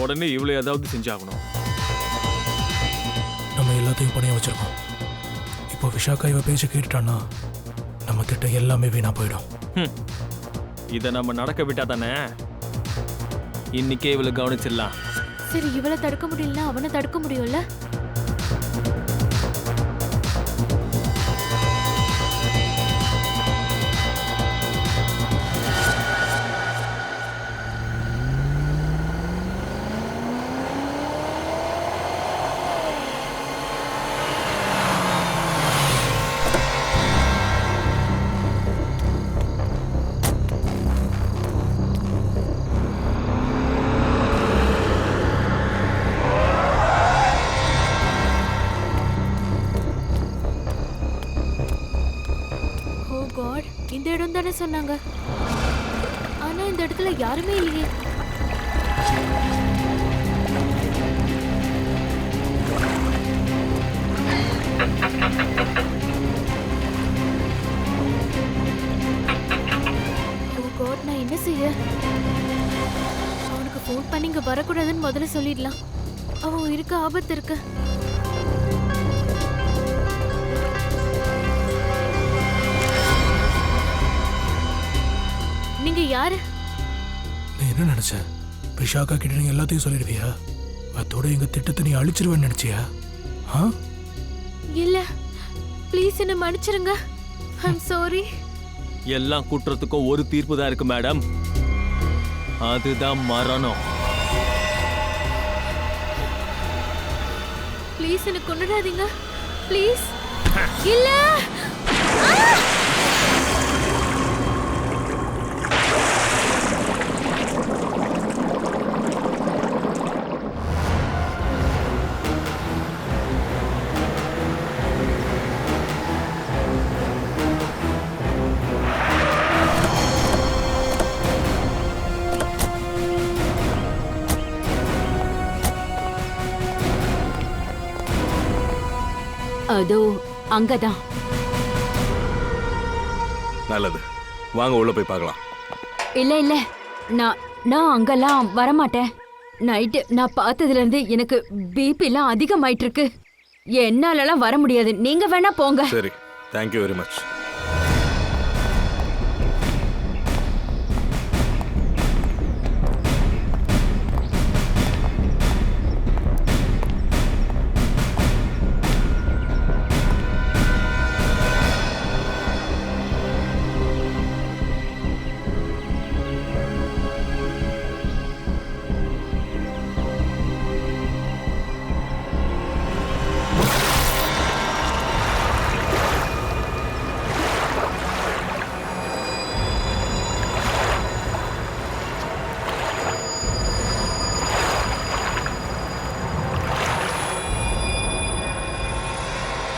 உடனே இவ்வளோ ஏதாவது செஞ்சாகணும். நம்ம எல்லாத்தையும் பணிய வச்சிருக்கோம். இப்போ விஷாக்கா இவ பேச்சு கேட்டுட்டான்னா நம்ம திட்டம் எல்லாமே வீணா போயிடும். இதை நம்ம நடக்க விட்டா தானே இன்னைக்கே இவளை கவனிச்சிடலாம். சரி, இவளை தடுக்க முடியலன்னா அவனை தடுக்க முடியும்ல? இந்த இடம் தானே சொன்னாங்க, ஆனா இந்த இடத்துல யாருமே இல்லையே. ஓ காட், நான் என்ன செய்ய? அவனுக்கு ஃபோன் பண்ணி இங்க வரக்கூடாதுன்னு முதல்ல சொல்லிடலாம். அவன் இருக்க ஆபத்து இருக்கு. நீங்க யாரு? நீ என்ன நினைச்ச? விஷாக்கா கிட்ட நீ எல்லாத்தையும் சொல்லிடுவியா? அதோட எங்க திட்டத்தை நீ அழிச்சிருவேன்னு நினைச்சியா? இல்ல, ப்ளீஸ் என்ன மன்னிச்சிருங்க. I'm sorry. எல்லா குற்றத்துக்கும் ஒரு தீர்ப்பு தான் இருக்கு மேடம், அதுதான் மரணம். ப்ளீஸ் என்ன கொன்னுடாதீங்க ப்ளீஸ். இல்ல, அதோ அங்கதான். நல்லது, வாங்க உள்ள போய் பார்க்கலாம். இல்ல இல்ல, நான் அங்கெல்லாம் வரமாட்டேன். நைட்டு நான் பார்த்ததுல இருந்து எனக்கு பிபி எல்லாம் அதிகமாயிட்டு இருக்கு. என்னாலலாம் வர முடியாது, நீங்க வேணா போங்க. சரி, தேங்க்யூ வெரி மச்.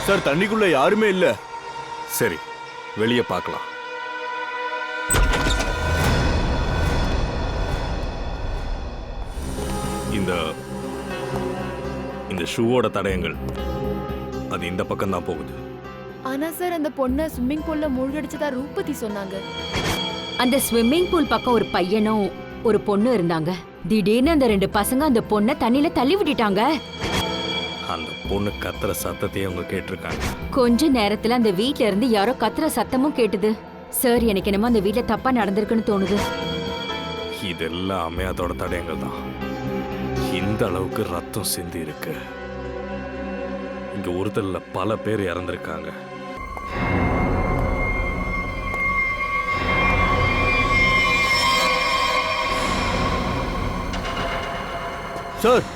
சார், தண்ணிக்குள்ள யாருமே இல்ல. சரி, வெளியே பார்க்கலாம். இந்த ஷூவோட தடயங்கள் அது இந்த பக்கம் தான் போகுது. ஆனா சார், அந்த பொண்ணை ஸ்விம்மிங் பூல்ல மூழ்கடிச்சதா ரூபதி சொன்னாங்க. அந்த ஸ்விம்மிங் பூல் பக்கம் ஒரு பையனும் ஒரு பொண்ணு இருந்தாங்க. திடீர்னு அந்த 2 பசங்க அந்த பொண்ணை தண்ணியில தள்ளி விட்டுட்டாங்க. அந்த பொண்ணு கத்துற சத்தத்தையே அவங்க கேட்டிருக்காங்க. கொஞ்ச நேரத்துல அந்த வீட்ல இருந்து யாரோ கத்துற சத்தமும் கேட்டுது. சார், எனக்கு என்னமோ அந்த வீட்ல தப்பா நடந்திருக்குன்னு தோணுது. இதெல்லாமே அதோட தடயங்கள் தான். இந்த அளவுக்கு ரத்தம் சிந்தி இருக்கு. இங்க ஒருத்தர்ல பல பேர் இறந்திருக்காங்க. சார்,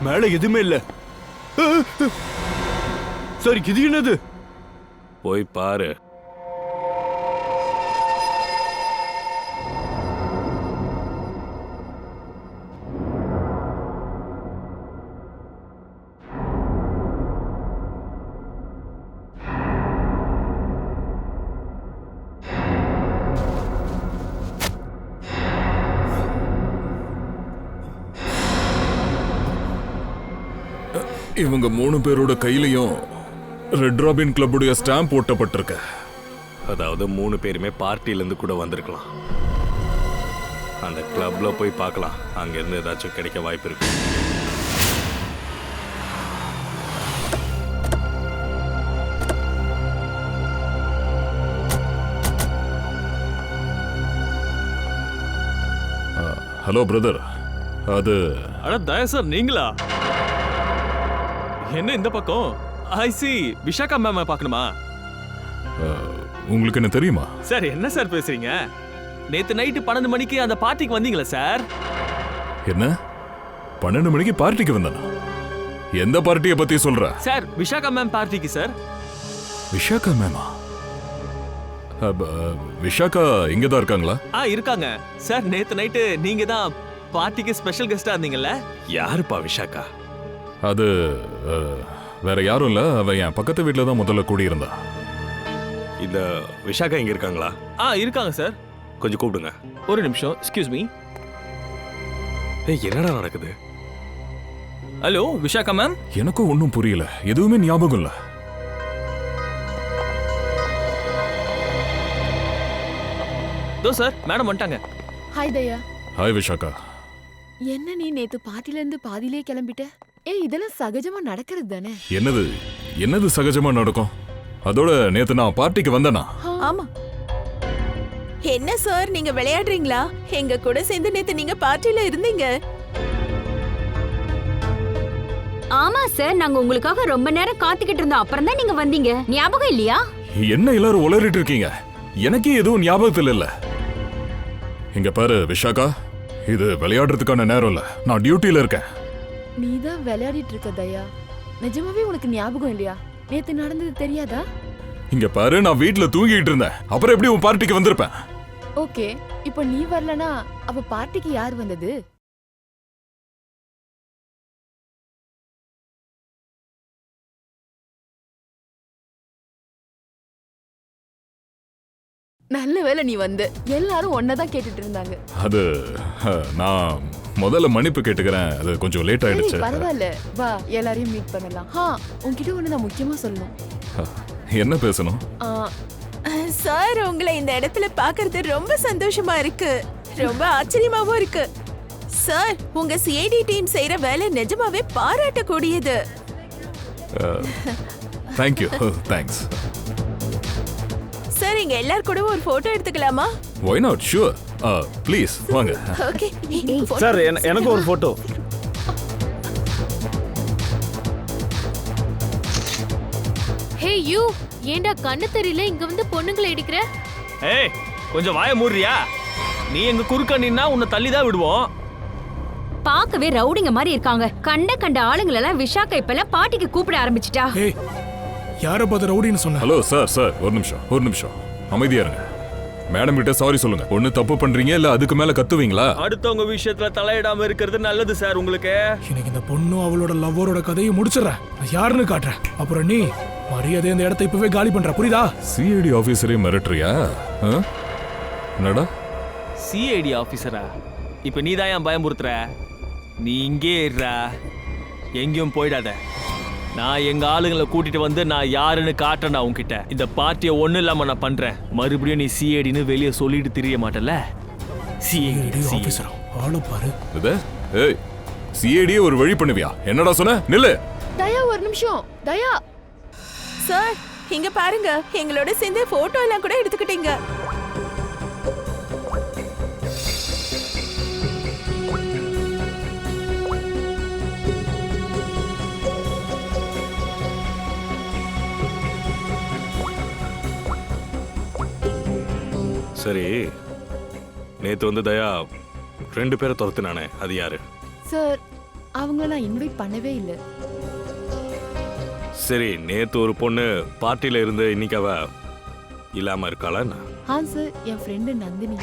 மேல எதுவுமே இல்ல. சார், இது என்னது? போய் பாரு. இவங்க 3 பேரோட கையிலையும் ரெட் ராபின் கிளப்புடைய ஸ்டாம்ப் ஒட்டப்பட்டிருக்கு. அதாவது 3 பேருமே பார்ட்டில இருந்து கூட வந்திருக்கலாம். அந்த கிளப்ல போய் பார்க்கலாம், அங்கேருந்து ஏதாச்சும் கிடைக்க வாய்ப்பு இருக்கு. ஹலோ பிரதர், அது அட தயா சார், நீங்களா? என்ன இந்த பக்கம்? ஐ சி விஷாகா மேம் பார்க்கணுமா? உங்களுக்கு என்ன தெரியுமா? சார் என்ன சார் பேசுறீங்க? நேத்து நைட்டு 12 மணிக்கு அந்த பார்ட்டிக்கு வந்தீங்களா சார்? என்ன 12 மணிக்கு பார்ட்டிக்கு வந்தானா? எந்த பார்ட்டியை பத்தி சொல்ற? சார் விஷாகா மேம் பார்ட்டிக்கு சார். விஷாகா மேமா? விஷாகா இங்க தான் இருக்காங்களா? இருக்காங்க சார். நேத்து நைட்டு நீங்க தான் பார்ட்டிக்கு ஸ்பெஷல் கெஸ்டா இருந்தீங்கல்ல? யாருப்பா விஷாக்கா? அது வேற யாரும் இல்ல, அவ என் பக்கத்து வீட்டுல தான் முதல்ல கூடியிருந்தா. இந்த விஷாக்கா இங்க இருக்காங்களா? இருக்காங்க சார். கொஞ்சம் கூப்பிடுங்க. ஒரு நிமிஷம், எக்ஸ்கியூஸ் மீ. என்னடா நடக்குது? Hello Vishaka ma'am. எனக்கும் ஒன்றும் புரியல, எதுவுமே ஞாபகம் இல்ல. தோ சார், மேடம் வந்துட்டாங்க. ஹாய் தயா. ஹாய் விஷாக்கா. என்ன நீ நேத்து பார்ட்டில இருந்து பாதியிலே கிளம்பிட்ட? இதெல்லாம் சகஜமா நடக்கிறது தானே? என்னது சகஜமா நடக்கும்? அதோட நேத்து நான் பார்ட்டிக்கு வந்தேனா? ஆமா. என்ன சார் நீங்க விளையாடுறீங்களா? எங்க கூட சேர்ந்து நேத்து நீங்க பார்ட்டில இருந்தீங்க. ஆமா சார், நாங்க உங்களுக்காக ரொம்ப நேரம் காத்துக்கிட்டு இருந்தோம். அப்புறம் தான் நீங்க வந்தீங்க. ஞாபகம் இல்லையா? என்ன எல்லாரும் உளறிட்டு இருக்கீங்க? எனக்கே எதுவும் ஞாபகத்தில் இல்ல. இங்க பாரு விஷாக்கா, இது விளையாடுறதுக்கான நேரம் இல்ல, நான் டியூட்டில இருக்கேன். நீ தான் விளையாடிட்டு இருக்க தயா. நிஜமாவே உனக்கு ஞாபகம் இல்லையா? நேத்து நடந்தது தெரியாதா? இங்க பாரு, நான் வீட்டுல தூங்கிட்டு இருந்தேன். அப்புறம் எப்படி உன் பார்ட்டிக்கு வந்திருப்பேன்? ஓகே, இப்போ நீ வரலனா அப்ப பார்ட்டிக்கு யார் வந்தது? நல்ல வேளை நீ வந்து. எல்லாரும் ஒன்னதான் கேட்டுட்டு இருந்தாங்க. அது நான் முதல்ல மன்னிப்பு கேட்டுக்கிறேன், அது கொஞ்சம் லேட் ஆயிடுச்சு. பரவாயில்ல, வா எல்லாரையும் மீட் பண்ணலாம். உன்கிட்ட ஒண்ணு நான் முக்கியமா சொல்லணும். என்ன பேசணும்? சார் உங்களை இந்த இடத்துல பார்க்கிறது ரொம்ப சந்தோஷமா இருக்கு, ரொம்ப ஆச்சரியமாவும் இருக்கு. சார் உங்க சிஐடி டீம் செய்யற வேலை நிஜமாவே பாராட்டக்கூடியது. தேங்க்யூ. Thanks sir. இங்க எல்லாரும் கூட ஒரு போட்டோ எடுத்துக்கலாமா? Why not? Sure. Please வாங்க. ஓகே சார், எனக்கு ஒரு போட்டோ. ஹே யூ, ஏண்டா கண்ணு தெரியல இங்க வந்து பொண்ணுங்களை அடிக்கிற? ஏய் கொஞ்சம் வாய மூடுறியா? நீ எங்க குறுக்க நின்னா உன்னை தள்ளி தான் விடுவோம். பார்க்கவே ரவுடிங்க மாதிரி இருக்காங்க. கண்ட ஆளுங்களெல்லாம் விஷாக்கா இப்பெல்லாம் பார்ட்டிக்கு கூப்பிட ஆரம்பிச்சிட்டா. ஏய், யாரை பார்த்து ரவுடின்னு சொன்ன? ஹலோ சார், ஒரு நிமிஷம் அமைதியா இருங்க. மேடம் கிட்ட சாரி சொல்லுங்க. ஒண்ணு தப்பு பண்றீங்க இல்ல அதுக்கு மேல கத்துவீங்களா? அடுத்தவங்க விஷயத்துல தலையிடாம இருக்கிறது நல்லது சார் உங்களுக்கு. இன்னைக்கு இந்த பொண்ணும் அவளோட லவ்வரோட கதையை முடிச்சிடறேன். நான் யாருன்னு காட்டுறேன். அப்புறம் நீ மரியாதை இந்த இடத்தை இப்பவே காலி பண்ற, புரியுதா? சிஐடி ஆபீசரே மிரட்டுறியா? என்னடா சிஐடி ஆபீசரா? இப்ப நீ தான் ஏன் பயமுறுத்துற? நீ இங்கே இருடா, எங்கேயும் போயிடாத. நான் எங்க ஆளுங்களை கூட்டிட்டு வந்து நான் யாருன்னு காட்டுறேன் உன்கிட்ட. இந்த பார்ட்டியை ஒண்ணு இல்லாம நான் பண்றேன். மறுபடியும் நீ சிஐடின்னு வெளியே சொல்லிட்டு தெரிய மாட்டல. சிஐடி ஆபீசரா? ஆள பாரு. ஏய், சிஐடியே ஒரு வழி பண்ணுவியா? என்னடா சொன்ன? நில்லு. தயா ஒரு நிமிஷம். தயா சார் இங்க பாருங்க, எங்களோட சேர்ந்து போட்டோ எல்லாம் கூட எடுத்துக்கிட்டீங்க. சரி, நேத்து வந்து தயா 2 பேரை துரத்துனானே, அது யாரு? சார், அவங்கள நான் இன்வைட் பண்ணவே இல்லை. சரி, நேத்து ஒரு பொண்ணு பார்ட்டில இருந்து இன்னைக்கு அவ இல்லாம இருக்காளா? சார், என் ஃப்ரெண்டு நந்தினி.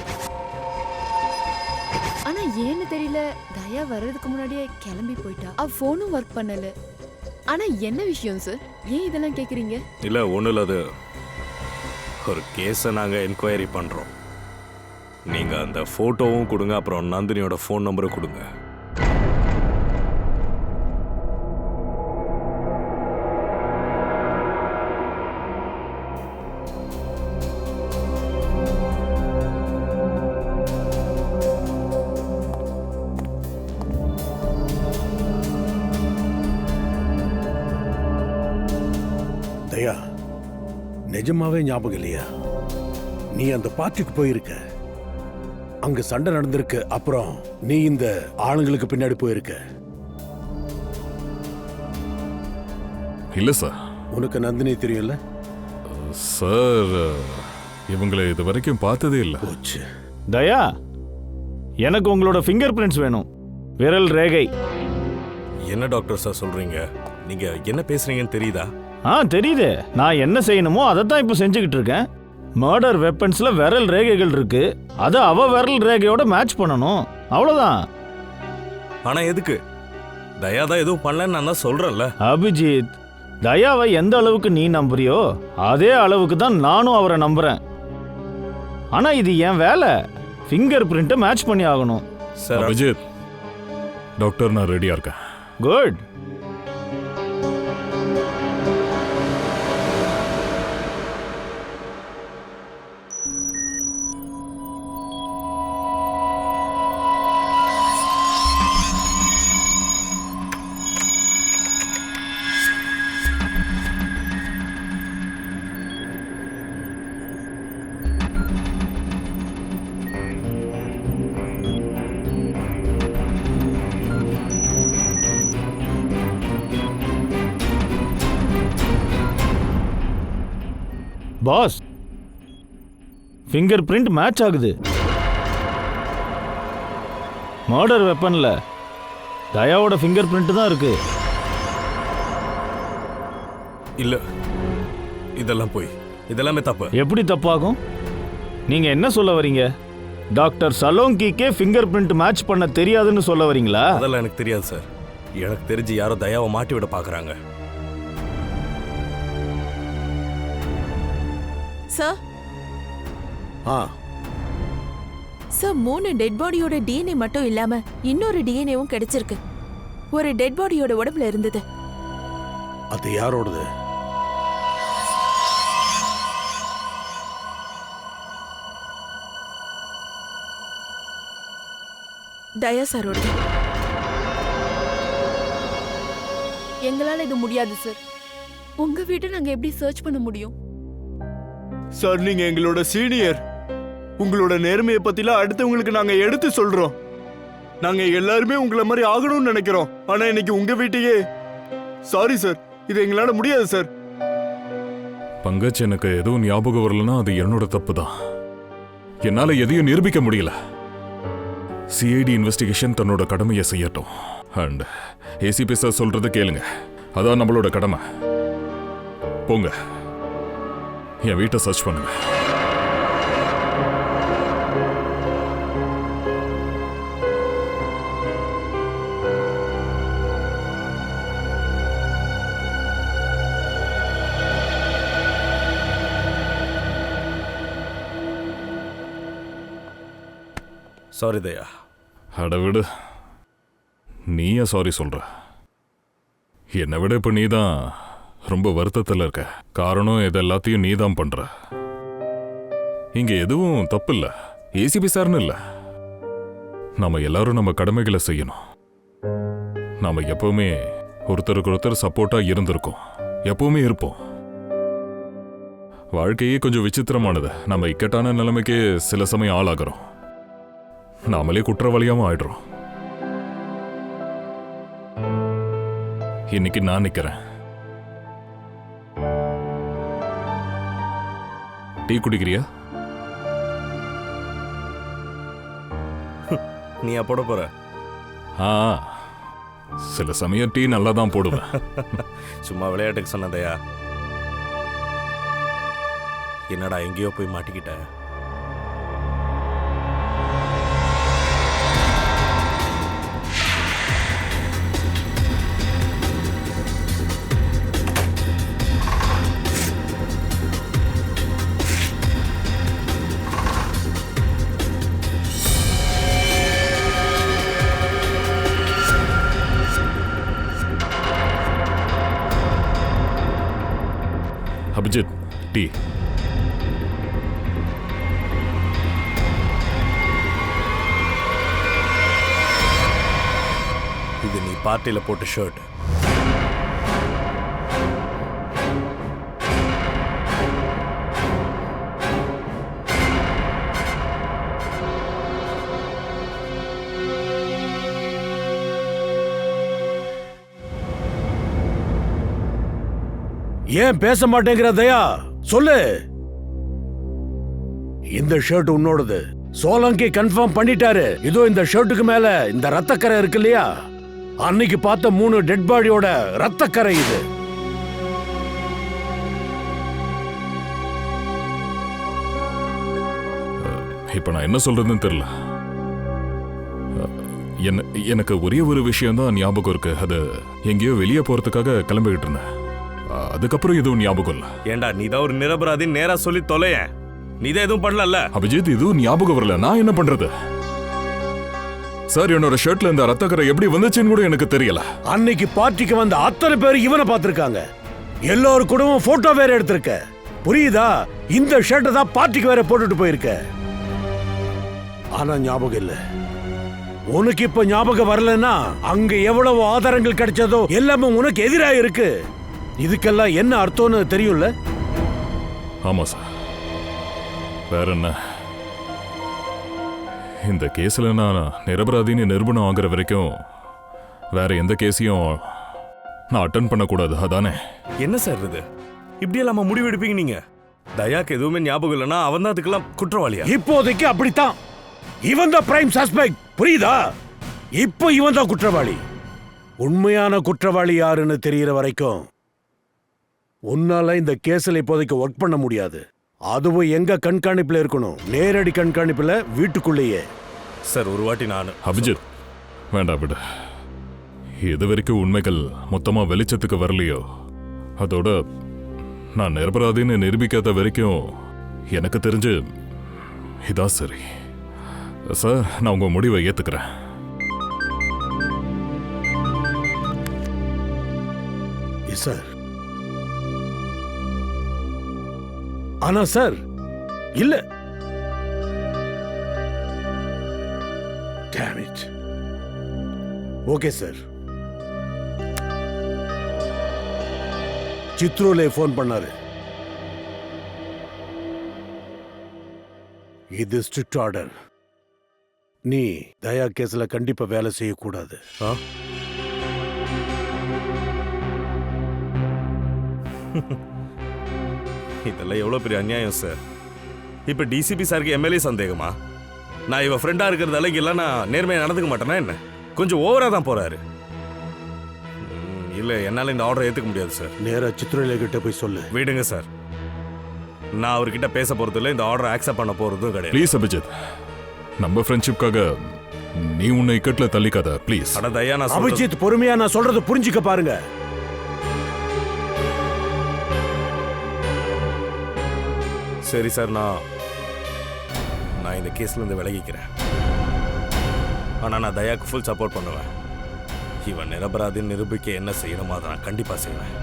ஆனா ஏன்னு தெரியல, தயா வர்றதுக்கு முன்னாடியே கிளம்பி போயிட்டா. அவ போனும் ஒர்க் பண்ணல. ஆனா என்ன விஷயம் சார்? ஏன் இதெல்லாம் கேக்குறீங்க? இல்ல ஒண்ணு இல்ல, அது ஒரு கேஸை நாங்க என்கொயரி பண்றோம். நீங்க அந்த போட்டோவும் கொடுங்க, அப்புறம் நந்தினியோட ஃபோன் நம்பரும் கொடுங்க. நிஜமாவே ஞாபகம் இல்லையா? நீ அந்த பார்ட்டிக்கு போயிருக்க, அங்க சண்டை நடந்திருக்கு, அப்புறம் நீ இந்த ஆளுங்களுக்கு பின்னாடி போயிருக்க. இல்ல சார். உனக்கு நந்தினி தெரியும்ல? சார், இவங்களை இது வரைக்கும் பார்த்ததே இல்ல. போச்சு. தயா, எனக்கு உங்களோட ஃபிங்கர் பிரிண்ட்ஸ் வேணும், விரல் ரேகை. என்ன டாக்டர் சார் சொல்றீங்க? நீங்க என்ன பேசுறீங்கன்னு தெரியுதா? தெரியுது. நான் என்ன செய்யணுமோ அதை தான் இப்போ செஞ்சுக்கிட்டு இருக்கேன். மர்டர் வெப்பன்ஸ்ல விரல் ரேகைகள் இருக்கு, அதை அவ விரல் ரேகையோட மேட்ச் பண்ணணும், அவ்வளவுதான். ஆனா எதுக்கு? தயா தான் எதுவும் பண்ணலன்னு நான் தான் சொல்றேன்ல. அபிஜித், தயாவை எந்த அளவுக்கு நீ நம்புறியோ அதே அளவுக்கு தான் நானும் அவரை நம்புறேன். ஆனா இது என் வேலை, ஃபிங்கர் பிரிண்ட்டை மேட்ச் பண்ணி ஆகணும். சார் அபிஜித், டாக்டர் நான் ரெடியா இருக்கேன். Good. Boss, finger print match ஆகுது. மர்டர் வெப்பன்ல தயாவோட ஃபிங்கர் பிரிண்ட் தான் இருக்கு. இல்ல, இதெல்லாம் போய் இதெல்லாமே தப்பு. எப்படி தப்பாகும்? நீங்க என்ன சொல்ல வரீங்க? டாக்டர் சலோங்கிக்கே ஃபிங்கர் பிரிண்ட் மேட்ச் பண்ண தெரியாதுன்னு சொல்ல வரீங்களா? அதெல்லாம் எனக்கு தெரியாது சார். எனக்கு தெரிஞ்சு யாரோ தயாவை மாட்டி விட பாக்குறாங்க. சார் சார் 3 டெட் பாடியோட டிஎன்ஏ மட்டும் இல்லாம இன்னொரு டிஎன்ஏவும் கிடைச்சிருக்கு. ஒரு டெட் பாடியோட உடம்புல இருந்தது. அது யாரோடது? தயா சாரோடது. எங்களால இது முடியாது சார். உங்க வீட்டை நாங்க எப்படி சர்ச் பண்ண முடியும்? சார், நீங்க எங்களோட சீனியர். உங்களோட நேர்மையை பத்திலாம் அடுத்தவங்களுக்கு நாங்க எடுத்து சொல்றோம். நாங்க எல்லாருமே உங்களை மாதிரி ஆகணும்னு நினைக்கிறோம். ஆனா இன்னைக்கு உங்க வீட்டையே. சாரி சார், இது எங்களால முடியாது சார். பங்கஜ், எனக்கு எதுவும் ஞாபகம் வரலன்னா அது என்னோட தப்பு தான். என்னால எதையும் நிரூபிக்க முடியல. சிஐடி இன்வெஸ்டிகேஷன் தன்னோட கடமையை செய்யட்டும். அண்ட் ஏசிபி சார் சொல்றதை கேளுங்க, அதான் நம்மளோட கடமை. போங்க, என் வீட்டை சர்ச் பண்ணுங்க. சாரி தயா. அட விடு, நீயா சாரி சொல்ற? என்னை விட இப்ப நீதான் ரொம்ப வருத்தத்தில் இருக்க. காரணம் இது எல்லாத்தையும் நீ தான் பண்ற. இங்க எதுவும் தப்பு இல்ல, ஏசிபி சார்னு இல்ல. நாம எல்லாரும் நம்ம கடமைகளை செய்யணும். நாம எப்பவுமே ஒருத்தருக்கு ஒருத்தர் சப்போர்ட்டா இருந்திருக்கோம், எப்பவுமே இருப்போம். வாழ்க்கையே கொஞ்சம் விசித்திரமானது. நம்ம இக்கட்டான நிலைமைக்கு சில சமயம் ஆளாகிறோம், நாமளே குற்றவாளியாம ஆயிடுறோம். இன்னைக்கு நான் நிக்கிறேன். டீ குடிக்கிறியா? நீ போட போற? சில சமயம் டீ நல்லா தான் போடுவேன். சும்மா விளையாட்டுக்கு சொன்னதையா? என்னடா எங்கேயோ போய் மாட்டிக்கிட்ட? அபிஜித், டீ. இது நீ பார்ட்டியில போட்ட ஷர்ட். ஏன் பேச மாட்டேங்கிற தயா? சொல்லு. இந்த ஷர்ட் உன்னோடது. சோலங்கி கன்ஃபார்ம் பண்ணிட்டாரு. இதோ இந்த ஷர்ட்டுக்கு மேல இந்த ரத்தக்கரை இருக்கு இல்லையா, அன்னைக்கு பார்த்த 3 டெட் பாடியோட ரத்தக்கரை இது. இப்ப நான் என்ன சொல்றதுன்னு தெரியல. எனக்கு ஒரே ஒரு விஷயம் தான் ஞாபகம் இருக்கு. அது எங்கேயோ வெளியே போறதுக்காக கிளம்பிக்கிட்டு இருந்தேன். அதுக்கப்புறம் எதுவும் ஞாபகம் இல்ல. ஏண்டா நீ தான் ஒரு நிரபராதி, நேரா சொல்லி தொலைய. நீ தான் எதுவும் பண்ணல. அபிஜித், எதுவும் ஞாபகம் வரல. நான் என்ன பண்றது சார்? என்னோட ஷர்ட்ல இந்த ரத்தக்கரை எப்படி வந்துச்சுன்னு கூட எனக்கு தெரியல. அன்னைக்கு பார்ட்டிக்கு வந்த அத்தனை பேர் இவனை பார்த்திருக்காங்க. எல்லாரும் கூடவும் போட்டோ வேற எடுத்திருக்க. புரியுதா? இந்த ஷர்ட்டை தான் பார்ட்டிக்கு வேற போட்டுட்டு போயிருக்க. ஆனா ஞாபகம் இல்ல. உனக்கு இப்ப ஞாபகம் வரலன்னா அங்க எவ்வளவு ஆதாரங்கள் கிடைச்சதோ எல்லாமே உனக்கு எதிராக இருக்கு. இதுக்கெல்லாம் என்ன அர்த்தம்னு தெரியும்ல? ஆமா சார். வேற என்ன, இந்த கேஸ்ல நான் நிரபராதின்னு நிரூபணம் ஆகிற வரைக்கும் வேற எந்த கேஸையும் நான் அட்டன் பண்ணக்கூடாது, அதானே? என்ன சார் இது? இப்படி எல்லாம் முடிவெடுப்பீங்க நீங்க? தயாக்கு எதுவுமே ஞாபகம் இல்லைன்னா அவன் தான் அதுக்கெல்லாம் குற்றவாளியா? இப்போதைக்கு அப்படித்தான். இவன் தான் பிரைம் சஸ்பெக்ட். புரியுதா? இப்போ இவன் தான் குற்றவாளி. உண்மையான குற்றவாளி யாருன்னு தெரியற வரைக்கும் உன்னால இந்த கேஸ்ல இப்போதைக்கு ஒர்க் பண்ண முடியாது. அதுவும் எங்க கண்காணிப்புல இருக்கணும், நேரடி கண்காணிப்புல, வீட்டுக்குள்ளேயே. சார் ஒரு வாட்டி நான் அபிஜித், வேண்டாம் விடு. எது வரைக்கும் உண்மைகள் மொத்தமா வெளிச்சத்துக்கு வரலையோ அதோட நான் நிரபராதின்னு நிரூபிக்காத வரைக்கும் எனக்கு தெரிஞ்சு இதான் சரி. சார், நான் உங்க முடிவை ஏத்துக்கிறேன். சார், ஆனா சார் இல்ல. Damn it. Okay sir. சித்ரோலே போன் பண்ணாரு. இது ஸ்ட்ரிக்ட் ஆர்டர். நீ தயா கேஸ்ல கண்டிப்பா வேலை செய்யக்கூடாது. இதெல்லாம் எவ்வளவு பெரிய அநியாயம் சார். இப்ப டிசிபி சாருக்கு எம்எல்ஏ சந்தேகமா? நான் இவ ஃப்ரெண்டா இருக்கிறதால இங்க நான் நேர்மையா நடந்துக்க மாட்டேனா என்ன? கொஞ்சம் ஓவரா தான் போறாரு. இல்ல, என்னால இந்த ஆர்டர் ஏத்துக்க முடியாது சார். நேரா சித்ரோலே கிட்ட போய் சொல்லு. விடுங்க சார், நான் அவர்கிட்ட பேச போறது இல்லை. இந்த ஆர்டர் அக்செப்ட் பண்ண போறதும் கிடையாது. ப்ளீஸ் அபிஜித், நம்ம ஃப்ரெண்ட்ஷிப்காக நீ உன்னை இக்கட்ல தள்ளிக்காத ப்ளீஸ். அட தயா, நான் அபிஜித் பொறுமையா நான் சொல்றது புரிஞ்சுக்க பாருங்க. சரி சார், நான் இந்த கேஸ்ல இருந்து விலகிக்கிறேன். ஆனா நான் தயாக்கு ஃபுல் சப்போர்ட் பண்ணுவேன். இவன் நிரபராதின்னு நிரூபிக்க என்ன செய்யணுமோ அதை நான் கண்டிப்பா செய்வேன்.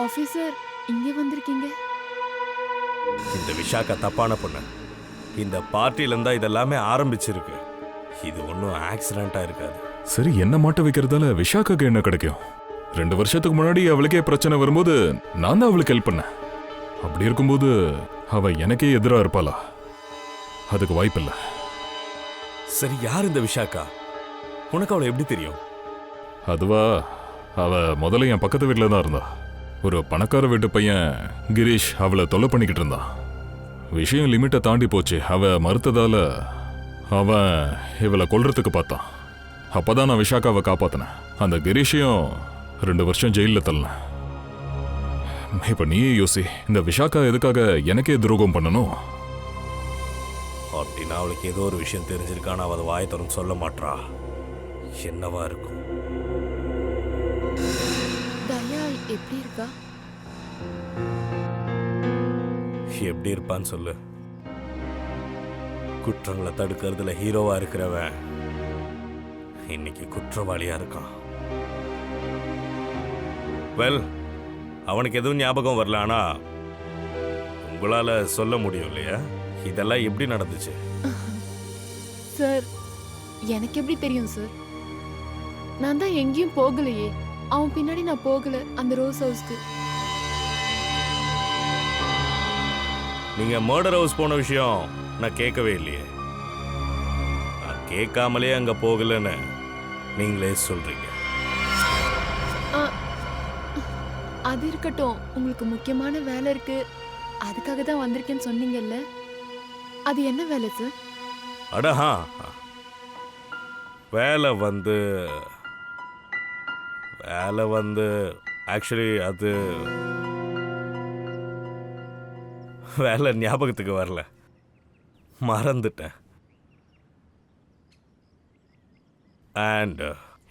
ஆபீசர், இங்க வந்திருக்கீங்க? இந்த விஷாக்கா தப்பான பொண்ணு. இந்த பார்ட்டில இருந்தா இதெல்லாமே ஆரம்பிச்சிருக்கு. இது ஒன்றும் ஆக்சிடென்டா இருக்காது. சரி, என்ன மாட்ட வைக்கிறதால விஷாக்காக்கு என்ன கிடைக்கும்? 2 வருஷத்துக்கு முன்னாடி அவளுக்கே பிரச்சனை வரும்போது நான் தான் அவளுக்கு ஹெல்ப் பண்ணேன். அப்படி இருக்கும்போது அவ எனக்கே எதிரா இருப்பாளா? அதுக்கு வாய்ப்பில்லை. சரி, யார் இந்த விஷாக்கா? உனக்கு அவளை எப்படி தெரியும்? அதுவா, அவ முதல்ல என் பக்கத்து வீட்டில் தான் இருந்தா. ஒரு பணக்கார வீட்டு பையன் கிரீஷ் அவளை தொல்லை பண்ணிக்கிட்டு இருந்தான். விஷயம் லிமிட்டை தாண்டி போச்சு. அவ மறுத்ததால அவன் இவளை கொல்றதுக்கு பார்த்தான். அப்பதான் நான் விஷாக்காவை காப்பாத்தினேன். அந்த கிரீஷையும் 2 வருஷம் ஜெயிலில் தள்ளேன். இப்ப நீயே யோசி, இந்த விஷாக்கா எதுக்காக எனக்கே துரோகம் பண்ணணும்? அப்படின்னா அவளுக்கு ஏதோ ஒரு விஷயம் தெரிஞ்சிருக்கான அவ அதை வாயை திறந்து சொல்ல மாட்றா. என்னவா இருக்கும்? தயா எப்படி இருக்கா? எப்படி இருப்பான்னு சொல்லு. குற்றங்களை தடுக்கிறதுல ஹீரோவா இருக்கிறவன் இன்னைக்கு குற்றவாளியா இருக்கான். வெல், அவனுக்கு எதுவும் ஞாபகம் வரல. ஆனா உங்களால சொல்ல முடியும் இல்லையா இதெல்லாம் எப்படி நடந்துச்சு? சார், எனக்கு எப்படி தெரியும் சார்? நான் தான் எங்கேயும் போகலையே. அவன் பின்னாடி நான் போகல அந்த ரோஸ் ஹவுஸ்க்கு. நீங்க மர்டர் ஹவுஸ் போன விஷயம் நான் கேட்கவே இல்லையே. நான் கேட்காமலே அங்க போகலன்னு நீங்களே சொல்றீங்க. அது இருக்கட்டும், உங்களுக்கு முக்கியமான வேலை இருக்கு, அதுக்காக தான் வந்திருக்கேன்னு சொன்னீங்கல்ல, அது என்ன வேலை சார்? அடஹா, வேலை வந்து ஆக்சுவலி அது வேலை ஞாபகத்துக்கு வரல, மறந்துட்டேன். அண்ட்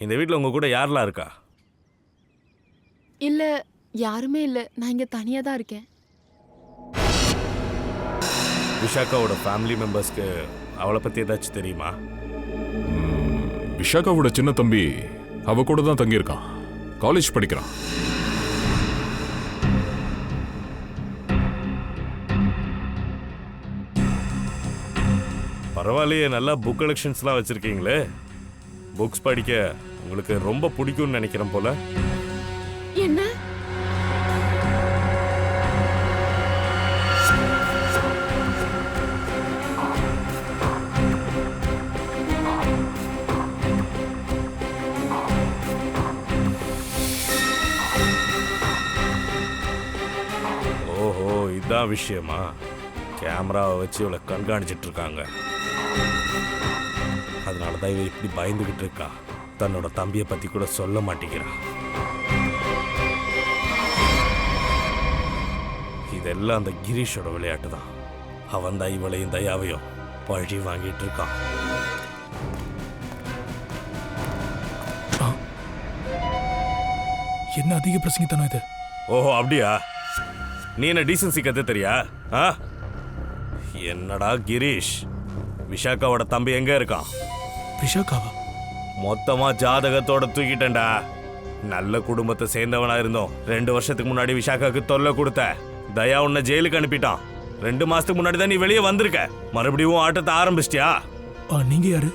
இந்த வீட்டில் உங்க கூட யாரெல்லாம் இருக்கா? இல்ல, யாருமே இல்ல, நான் இங்க தனியா தான் இருக்கேன். விஷாக்காவோட ஃபேமிலி மெம்பர்ஸ்க்கு அவளை பத்தி ஏதாச்சும் தெரியுமா? விஷாக்காவோட சின்ன தம்பி அவ கூட தான் தங்கியிருக்கான், காலேஜ் படிக்கிறான். பரவாயில்லையே, நல்லா புக் கலெக்ஷன்ஸ்லாம் வச்சிருக்கீங்களே. புக்ஸ் படிக்க உங்களுக்கு ரொம்ப பிடிக்கும்னு நினைக்கிறேன் போல. என்ன? ஓஹோ, இதான் விஷயமா? கேமராவை வச்சு இவளை கண்காணிச்சிட்டு இருக்காங்க. அதனால தான் இவ இப்படி பயந்துகிட்டு இருக்கா. தன்னோட தம்பியை பத்தி கூட சொல்ல மாட்டேங்கிறா. இதெல்லாம் அந்த கிரீஷோட விளையாட்டு தான். அவன் தான் இவளையும் தயாவையும் பழி வாங்கிட்டு இருக்கான். என்ன அதிக பிரசங்கித்தனம் இது? ஓஹோ, அப்படியா? நீ என்ன டீசன்சி கத்து தெரியா? என்னடா கிரீஷ், விஷாக்காவோட தம்பி எங்க இருக்கான்? விஷாக்காவா? மொத்தமா ஜாதகத்தோட தூக்கிட்டேன்டா. நல்ல குடும்பத்தை சேர்ந்தவனா இருந்தோம். 2 வருஷத்துக்கு முன்னாடி விஷாக்காவுக்கு தொல்லை கொடுத்த தயா உன்னை ஜெயிலுக்கு அனுப்பிட்டான். 2 மாசத்துக்கு முன்னாடி தான் நீ வெளியே வந்திருக்க. மறுபடியும் ஆட்டத்தை ஆரம்பிச்சிட்டியா? நீங்க யாரு?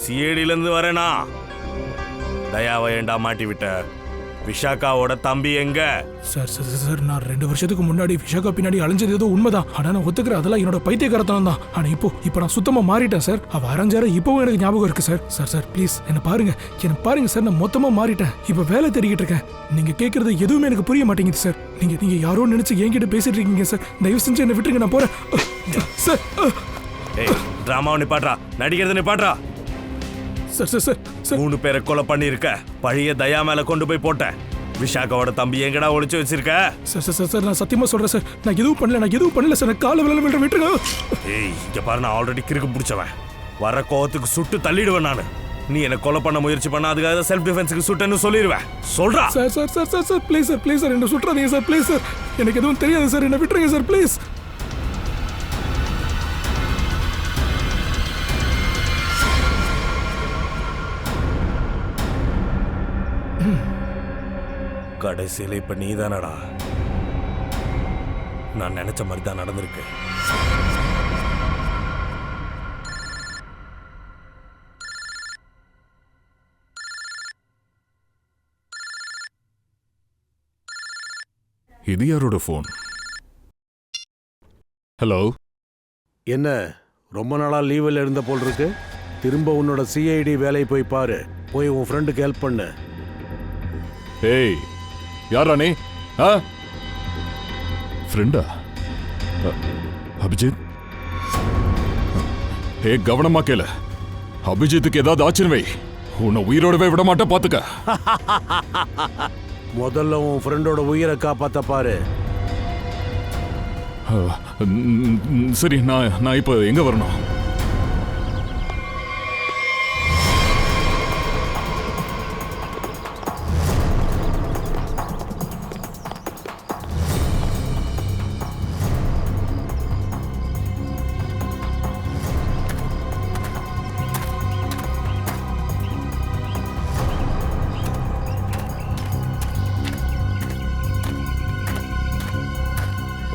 சிஐடில இருந்து வரேனா? தயாவை ஏண்டா மாட்டி விட்ட? விஷாக்காவோட தம்பி எங்க? சார் சார் சார், நான் 2 வருஷத்துக்கு முன்னாடி விஷாக்கா பின்னாடி அலைஞ்சது ஏதோ உண்மைதான். ஆனா நான் ஒத்துக்கிறேன், அதெல்லாம் என்னோட பைத்தியக்காரத்தனம் தான். ஆனா இப்போ நான் சுத்தமா மாறிட்டேன் சார். அவ அரைஞ்சார இப்பவும் எனக்கு ஞாபகம் இருக்கு சார். சார் சார் ப்ளீஸ் என்ன பாருங்க சார், நான் மொத்தமா மாறிட்டேன். இப்ப வேலை தேடிக்கிட்டு இருக்கேன். நீங்க கேட்கறது எதுவுமே எனக்கு புரிய மாட்டேங்குது சார். நீங்க யாரோ நினைச்சு என்கிட்ட பேசிட்டு இருக்கீங்க சார். தயவு செஞ்சு என்ன விட்டுருங்க, நான் போறேன் சார். டிராமாவை நிப்பாட்றா, நடிக்கிறது நிப்பாட்றா. சார் சார் சார் சார், 3 பேரை கொலை பண்ணிருக்க. பழைய தயா மேல கொண்டு போய் போட்டேன். விஷாக்காவோட தம்பி எங்கடா ஒளிச்சு வச்சிருக்க? சார் சார் சார், நான் சத்தியமா சொல்றேன் சார், நான் எதுவும் பண்ணல சார். நான் கால விழல விட்டுருங்க. இங்க பாரு, நான் ஆல்ரெடி கிறுக்கு பிடிச்சவன். வர கோவத்துக்கு சுட்டு தள்ளிடுவேன் நானு. நீ என்ன கொலை பண்ண முயற்சி பண்ண, அதுக்காக செல்ஃப் டிஃபென்ஸுக்கு சுட்டேன்னு சொல்லிடுவேன். சொல்றா sir sir sir sir sir please sir என்ன சுற்றாதீங்க சார், ப்ளீஸ் சார். எனக்கு எதுவும் தெரியாது சார், என்ன விட்டுருங்க சார், ப்ளீஸ். கடைசியில இப்ப நீதானடா. நான் நினைச்ச மாதிரி தான் நடந்திருக்கு. இது யாரோட ஃபோன்? ஹலோ. என்ன ரொம்ப நாளா லீவில் இருந்த போல் இருக்கு? திரும்ப உன்னோட சிஐடி வேலையை போய் பாரு. போய் உன் ஃப்ரெண்டுக்கு ஹெல்ப் பண்ணு. ஏய், யாரா நீ? ஃப்ரெண்டா? அபிஜித்? கவனமா கேளு. அபிஜித்துக்கு ஏதாவது ஆச்சரியம் வை, உன்னை உயிரோடவே விட மாட்டேன், பாத்துக்க. முதல்ல உன் ஃப்ரெண்டோட உயிரை காப்பாத்த பாரு. சரி, நான் இப்ப எங்க வரணும்?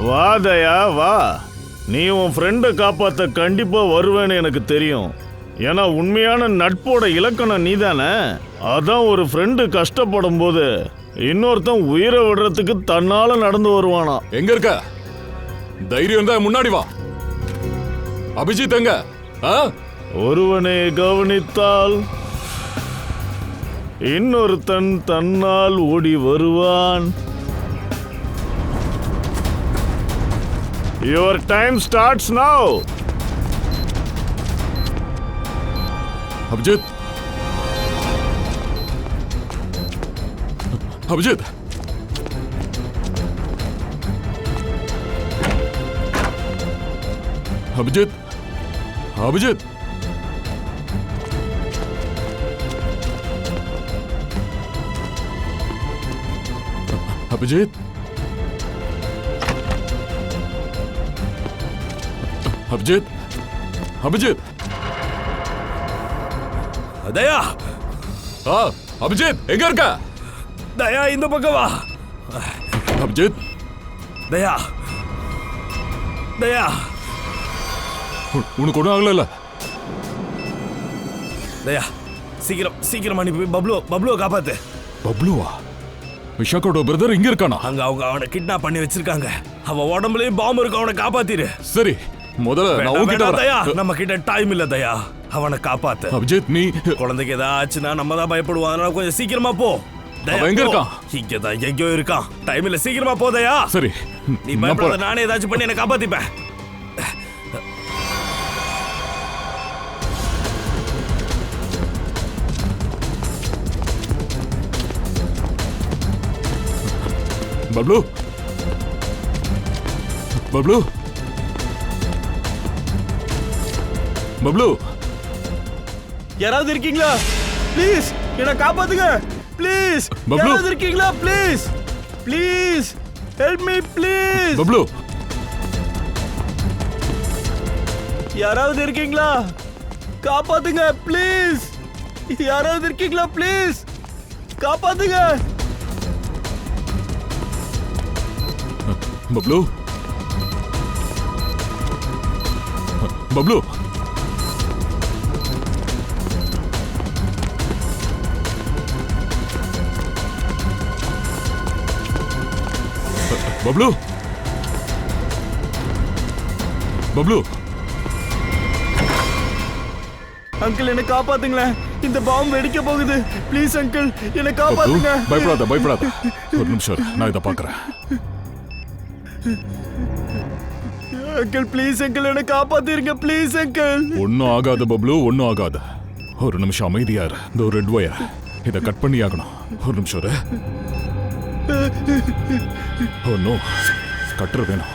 வா தயா வா. நீ உன் ஃப்ரெண்டை காப்பாற்ற கண்டிப்பா வருவேன்னு எனக்கு தெரியும். ஏன்னா உண்மையான நட்போட இலக்கணம் நீதானே. அதான் ஒரு ஃப்ரெண்டு கஷ்டப்படும் போது இன்னொருத்தன் உயிரை விடுறதுக்கு தன்னால நடந்து வருவானா. எங்க இருக்க? தைரியம் தான் முன்னாடி வா. அபிஜித் எங்க? ஒருவனை கவனித்தால் இன்னொருத்தன் தன்னால் ஓடி வருவான். Your time starts now. Abhijit, Abhijit, Abhijit, Abhijit, Abhijit, Abhijit, Abhijit, தயா. அபிஜித் எங்க இருக்க? தயா இந்த பக்கம் வா. அபிஜித், தயா, தயா, உனக்கு ஒன்றும் ஆகல? தயா சீக்கிரம் சீக்கிரமா நீ போய் பப்ளுவை காப்பாத்து. பப்ளுவா? விஷாக்கோட பிரதர் இங்க இருக்கானா? அங்க அவங்க அவனை கிட்னாப் பண்ணி வச்சிருக்காங்க. அவன் உடம்புலயும் பாம்பு இருக்கு, அவனை காப்பாத்திரு. சரி, முதல்ல நான் உன்கிட்ட தயா, நம்ம கிட்ட டைம் இல்ல தயா, அவனை காப்பாத்து. அபிஜித், நீ குழந்தைக்கு ஏதாச்சுன்னா நம்ம தான் பயப்படுவோம், அதனால கொஞ்சம் சீக்கிரமா போ. அவன் எங்க இருக்கான்? இங்கதான் எங்கேயோ இருக்கான். டைம் இல்ல, சீக்கிரமா போ தயா. சரி, நீ பயப்படாத, நானே ஏதாச்சும் பண்ணி என்ன காப்பாத்திப்பேன். பப்ளு, பப்ளு, பப்ளு, யாராவது இருக்கீங்களா? ப்ளீஸ் என்ன காப்பாத்துங்க. ப்ளீஸ் யாராவது இருக்கீங்களா? Please please help me please. Bablu, யாராவது இருக்கீங்களா? காப்பாத்துங்க ப்ளீஸ். யாராவது இருக்கீங்களா? ப்ளீஸ் காப்பாத்துங்க. பப்ளு, பப்ளு, பப்ளு, பப்ளு, அங்கிள் என்ன காப்பாத்துங்களேன். இந்த பாம்பு வெடிக்க போகுது. ப்ளீஸ் அங்கிள் என்ன காப்பாத்துங்க. பயப்படாத, பயப்படாத. ஒரு நிமிஷம், நான் இதை பாக்குறேன். அங்கிள் ப்ளீஸ் அங்கிள் என்ன காப்பாத்திருங்க. Please uncle. ஒன்னும் ஆகாது பப்ளு, ஒன்னும் ஆகாது. ஒரு நிமிஷம் அமைதியா இரு. இந்த ஒரு ரெட் ஒயர், இதை கட் பண்ணி ஆகணும். ஒரு நிமிஷம் இரு. ஒன்னும் கட்டுற வேணும்.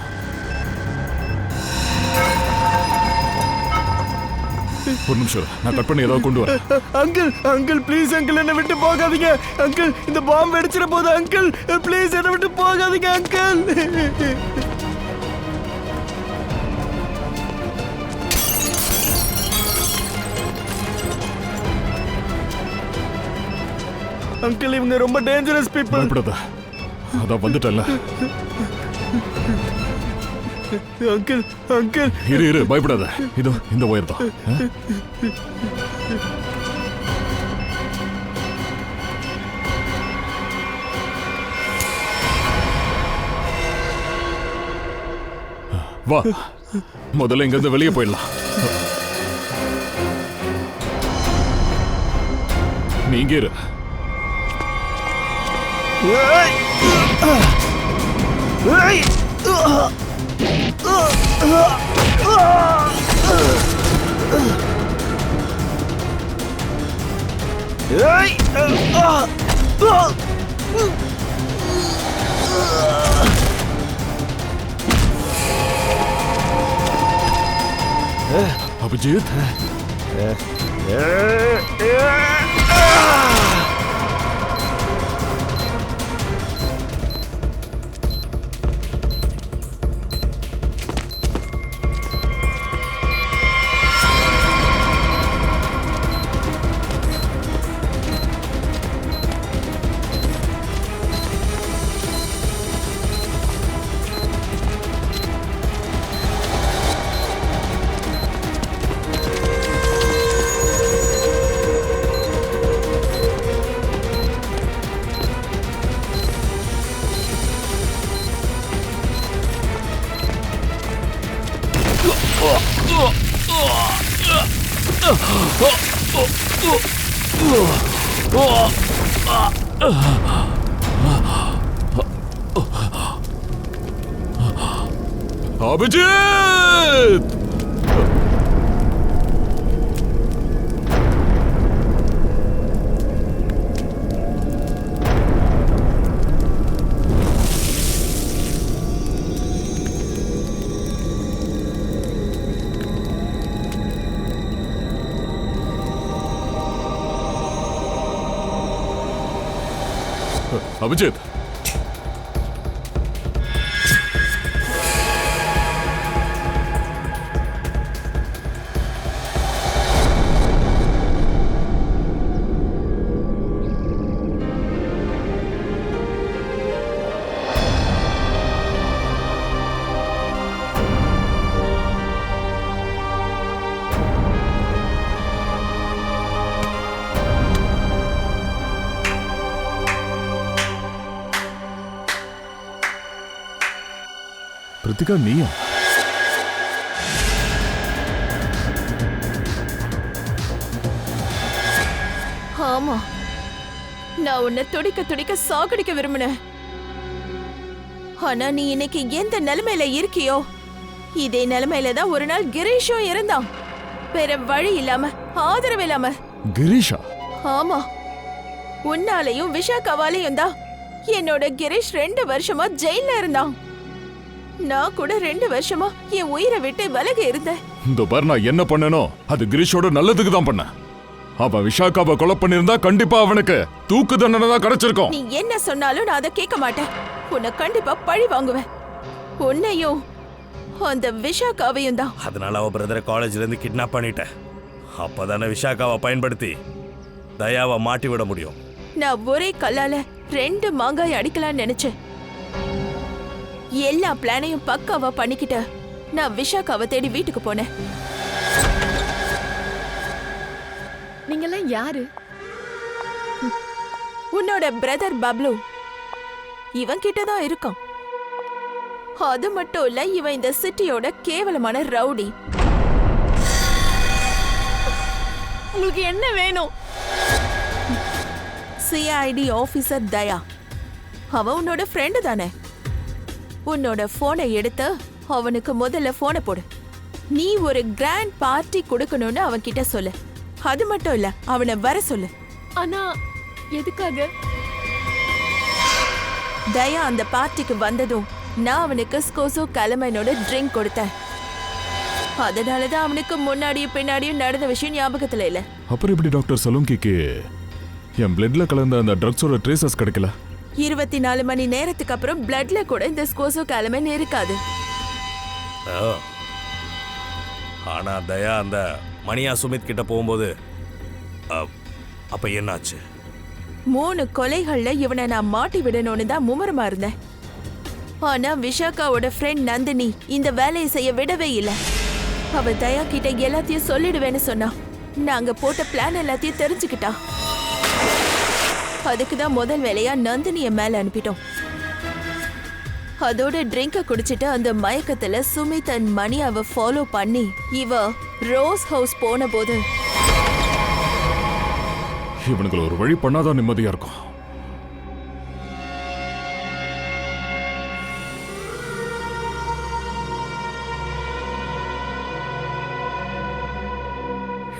ஒரு நிமிஷம், நான் கட் பண்ணி ஏதாவது கொண்டு வரேன். அங்கிள் அங்கிள் ப்ளீஸ் அங்கிள் என்ன விட்டு போகாதீங்க. அங்கிள் இந்த பாம்பு வெடிச்சிட போகுது. அங்கிள் ப்ளீஸ் என்ன விட்டு போகாதீங்க அங்கிள். அங்கிள் இவங்க ரொம்ப டேஞ்சரஸ் பீப்பிள். பயப்படாத, அதான் வந்துட்டல. அங்கிள் அங்கிள் இரு இரு, பயப்படாத. இதோ இந்த ஒயர் தான். வா, முதல்ல இங்க இருந்து வெளியே போயிடலாம். நீங்க இரு. அபிஜித், அபிஜித்! அபிஜித், பிரித்திகா நீயா? ஆமா, நான் உன்னை துடிக்க துடிக்க சாகடிக்க விரும்பினேன். ஆனா நீ இன்னைக்கு எந்த நிலைமையில இருக்கியோ இதே நிலைமையில தான் ஒரு நாள் கிரீஷும் இருந்தான். வேற வழி இல்லாம, ஆதரவு இல்லாம. கிரீஷா? ஆமா, உன்னாலையும் விஷாக்காவாலையும் தான் என்னோட கிரீஷ் 2 வருஷமா ஜெயில இருந்தான். நான் கூட 2 வருஷமா என் உயிரை விட்டு விலகி இருந்தேன். இந்த பார், நான் என்ன பண்ணனோ அது கிரீஷோட நல்லதுக்கு தான் பண்ணேன். அவன் விஷாக்காவை கொலை பண்ணிருந்தா கண்டிப்பா அவனுக்கு தூக்கு தண்டனை தான் கிடைச்சிருக்கும். நீ என்ன சொன்னாலும் நான் அதை கேட்க மாட்டேன். உன்னை கண்டிப்பா பழி வாங்குவேன். உன்னையும் அந்த விஷாக்காவையும் தான். அதனால அவ பிரதரை காலேஜ்ல இருந்து கிட்னாப் பண்ணிட்டேன். அப்பதானே விஷாக்காவை பயன்படுத்தி தயாவை மாட்டி விட முடியும். நான் ஒரே கல்லால 2 மாங்காய் அடிக்கலாம்னு நினைச்சேன். எல்லா பிளானையும் பக்காவா பண்ணிக்கிட்ட நான் விஷாக்காவை தேடி வீட்டுக்கு போனேன். நீங்கெல்லாம் யாரு? உன்னோட பிரதர் பப்ளு இவன் கிட்டதான் இருக்கான். அது மட்டும் இல்ல, இவன் இந்த சிட்டியோட கேவலமான ரவுடி. உங்களுக்கு என்ன வேணும்? சிஐடி ஆபீசர் தயா. அவன் உன்னோட ஃப்ரெண்டு தானே? உன்னோட போனை எடுத்து அவனுக்கு முதல்ல போனை போடு. நீ ஒரு கிராண்ட் பார்ட்டி கொடுக்கணும்னு அவன் கிட்ட சொல்லு. அது மட்டும் இல்ல, அவனை வர சொல்லு. ஆனா எதுக்காக? தயா அந்த பார்ட்டிக்கு வந்ததும் நான் அவனுக்கு ஸ்கோசோ கலமைனோட ட்ரிங்க் கொடுத்தேன். அதனாலதான் அவனுக்கு முன்னாடியும் பின்னாடியும் நடந்த விஷயம் ஞாபகத்துல இல்ல. அப்புறம் எப்படி டாக்டர் சலூங்கிக்கு என் பிளட்ல கலந்த அந்த ட்ரக்ஸோட ட்ரேசஸ் கிடைக்கல? 24 மணி நேரத்துக்கு அப்புறம் பிளட்ல கூட இந்த ஸ்கோசோ கலமைன் இருக்காது. ஆனா தயா அந்த மணியா சுமித் கிட்ட போகும்போது அப்ப என்னாச்சு? 3 கொலைகள்ல இவனை நான் மாட்டி விடணும்னு தான் மும்முரமா இருந்தேன். ஆனா விஷாக்காவோட ஃப்ரெண்ட் நந்தினி இந்த வேலையை செய்ய விடவே இல்லை. அவ தயா கிட்ட எல்லாத்தையும் சொல்லிடுவேன்னு சொன்னா. நாங்க போட்ட பிளான் எல்லாத்தையும் தெரிஞ்சுக்கிட்டா. அதுக்குதான் முதல் வேலையா நந்தினிய மேல அனுப்பிட்டோம். அதோட ட்ரிங்க குடிச்சிட்டு அந்த மயக்கத்துல சுமித் அண்ட் மணியாவை ஃபாலோ பண்ணி இவ ரோஸ் ஹவுஸ் போன போது இவனுக்கு ஒரு வழி பண்ணாதான் நிம்மதியா இருக்கும்.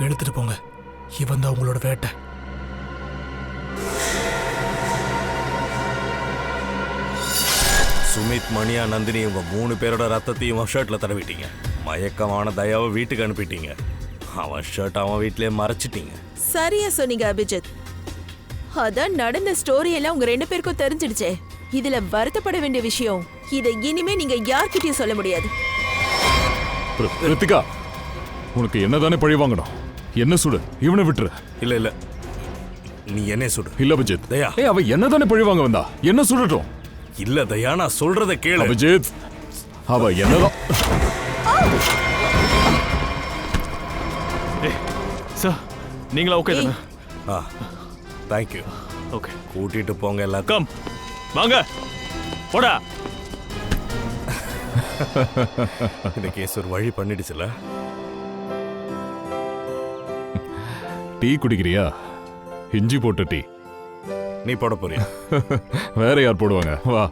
எடுத்துட்டு போங்க. இவன் தான் உங்களோட வேட்டை. சுமித், மணியா, நந்தினி உங்க 3 பேரோட ரத்தத்தையும் ஷர்ட்ல தடவிட்டீங்க. மயக்கமான தயாவை வீட்டுக்கு அனுப்பிட்டீங்க. அவன் ஷர்ட் அவன் வீட்லயே மறைச்சிட்டீங்க. சரியா சொன்னீங்க அபிஜித். அதான் நடந்த ஸ்டோரி எல்லாம் உங்க 2 பேருக்கும் தெரிஞ்சிடுச்சே. இதுல வருத்தப்பட வேண்டிய விஷயம், இதை இனிமே நீங்க யார்கிட்டயும் சொல்ல முடியாது. கிருத்திகா, உனக்கு என்னதானே பழி வாங்கணும்? என்ன சுடு, இவனை விட்டுரு. இல்ல இல்ல, நீ என்ன சுடு. இல்ல அபிஜித், தயா, அவ என்னதானே பழி வாங்க வந்தா? என்ன சுடட்டும்? இல்ல தயா, நான் சொல்றத கேளு. அபிஜித், அவ என்னதான்? சார், நீங்களா ஓகே தானே? தேங்க்யூ. ஓகே, கூட்டிட்டு போங்க எல்லாரும். வாங்க போடா. இந்த கேஸ் ஒரு வழி பண்ணிடுச்சுல. டீ குடிக்கிறியா? இஞ்சி போட்ட டீ. நீ போட போறியா? வேற யார் போடுவாங்க? வா.